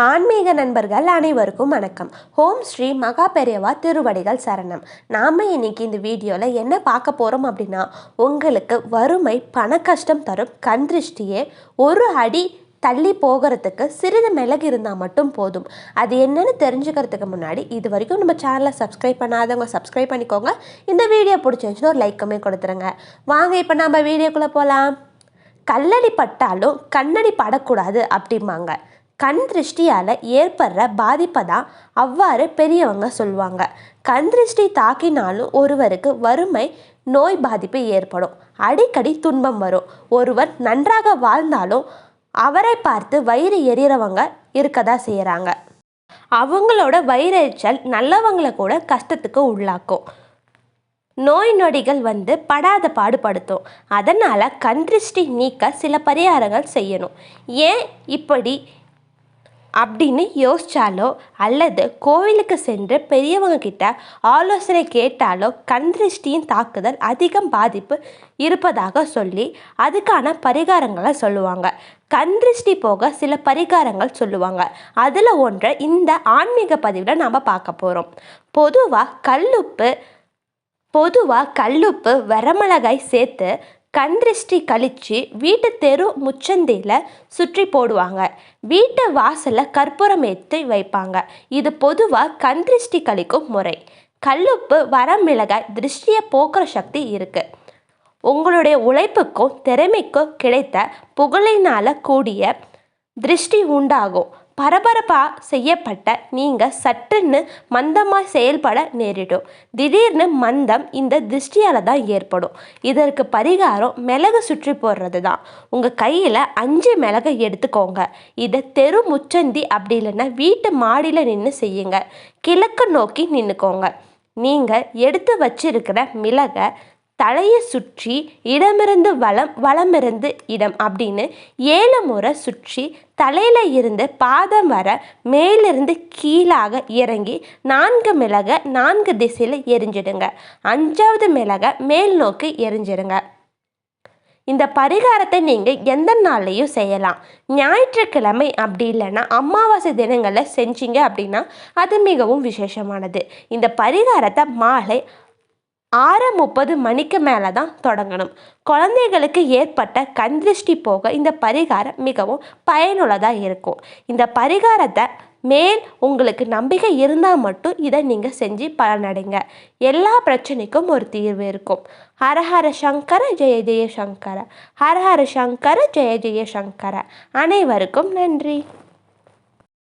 ஆன்மீக நண்பர்கள் அனைவருக்கும் வணக்கம். ஓம் ஸ்ரீ மகா பெரியவா திருவடிகள் சரணம். நாம் இன்னைக்கு இந்த வீடியோவில் என்ன பார்க்க போகிறோம் அப்படின்னா, உங்களுக்கு வறுமை பண கஷ்டம் தரும் கண் திருஷ்டியே ஒரு அடி தள்ளி போகிறதுக்கு சிறிது மிளகு இருந்தால் மட்டும் போதும். அது என்னன்னு தெரிஞ்சுக்கிறதுக்கு முன்னாடி இது வரைக்கும் நம்ம சேனலை சப்ஸ்கிரைப் பண்ணாதவங்க சப்ஸ்கிரைப் பண்ணிக்கோங்க. இந்த வீடியோ பிடிச்சிருந்துச்சுன்னா ஒரு லைக்குமே கொடுத்துருங்க. வாங்க இப்போ நம்ம வீடியோக்குள்ளே போகலாம். கல்லடி பட்டாலும் கண்ணடி படக்கூடாது அப்படிம்பாங்க. கண் திருஷ்டியால் ஏற்படுற பாதிப்பை தான் அவ்வாறு பெரியவங்க சொல்லுவாங்க. கண் திருஷ்டி தாக்கினாலும் ஒருவருக்கு வறுமை நோய் பாதிப்பு ஏற்படும். அடிக்கடி துன்பம் வரும். ஒருவர் நன்றாக வாழ்ந்தாலும் அவரை பார்த்து வயிறு எரியறவங்க இருக்கதா செய்கிறாங்க. அவங்களோட வயிறெரிச்சல் நல்லவங்களை கூட கஷ்டத்துக்கு உள்ளாக்கும். நோய் நொடிகள் படாத பாடுபடுத்தும். அதனால் கண் திருஷ்டி நீக்க சில பரிகாரங்கள் செய்யணும். ஏன் இப்படி அப்படின்னு யோசிச்சாலோ அல்லது கோவிலுக்கு சென்று பெரியவங்க கிட்ட ஆலோசனை கேட்டாலோ கண் திருஷ்டியின் தாக்குதல் அதிகம் பாதிப்பு இருப்பதாக சொல்லி அதுக்கான பரிகாரங்களை சொல்லுவாங்க. கண் திருஷ்டி போக சில பரிகாரங்கள் சொல்லுவாங்க. அதில் ஒன்றை இந்த ஆன்மீக பதிவில் நாம் பார்க்க போகிறோம். பொதுவாக கல்லுப்பு வரமிளகாய் சேர்த்து கண் திருஷ்டி கழித்து வீட்டு தெரு முச்சந்தியில் சுற்றி போடுவாங்க. வீட்டு வாசலில் கற்பூரம் ஏற்றி வைப்பாங்க. இது பொதுவாக கண் திருஷ்டி கழிக்கும் முறை. கல்லுப்பு வரமிளகாய் திருஷ்டியை போக்குற சக்தி இருக்குது. உங்களுடைய உழைப்புக்கும் திறமைக்கும் கிடைத்த புகழினால் கூடிய திருஷ்டி உண்டாகும். பரபரப்பாக செய்யப்பட்ட நீங்கள் சட்டுன்னு மந்தமாக செயல்பட நேரிடும். திடீர்னு மந்தம் இந்த திருஷ்டியால் தான் ஏற்படும். இதற்கு பரிகாரம் மிளகு சுற்றி போடுறது தான். உங்கள் கையில் 5 மிளகு எடுத்துக்கோங்க. இதை தெரு முச்சந்தி அப்படி இல்லைன்னா வீட்டு மாடியில் நின்று செய்யுங்க. கிழக்கு நோக்கி நின்றுக்கோங்க. நீங்கள் எடுத்து வச்சிருக்கிற மிளகை தலையை சுற்றி இடமிருந்து வலம் வலமிருந்து இடம் அப்படின்னு 7 முறை சுற்றி தலையில் இருந்து பாதம் வர மேலிருந்து கீழாக இறங்கி 4 மிளகை 4 திசையில் எரிஞ்சிடுங்க. 5வது மிளகை மேல் நோக்கி எரிஞ்சிடுங்க. இந்த பரிகாரத்தை நீங்கள் எந்த நாள்லையும் செய்யலாம். ஞாயிற்றுக்கிழமை அப்படி இல்லைன்னா அமாவாசை தினங்களில் செஞ்சீங்க அப்படின்னா அது மிகவும் விசேஷமானது. இந்த பரிகாரத்தை மாலை 6:30 மணிக்கு மேலே தான் தொடங்கணும். குழந்தைகளுக்கு ஏற்பட்ட கண் திருஷ்டி போக இந்த பரிகாரம் மிகவும் பயனுள்ளதாக இருக்கும். இந்த பரிகாரத்தை மேல் உங்களுக்கு நம்பிக்கை இருந்தால் மட்டும் இதை நீங்கள் செஞ்சு பலனடைங்க. எல்லா பிரச்சனைக்கும் ஒரு தீர்வு இருக்கும். ஹரஹர சங்கர ஜெய ஜெய சங்கர, ஹரஹர சங்கர ஜெய ஜெய சங்கர. அனைவருக்கும் நன்றி.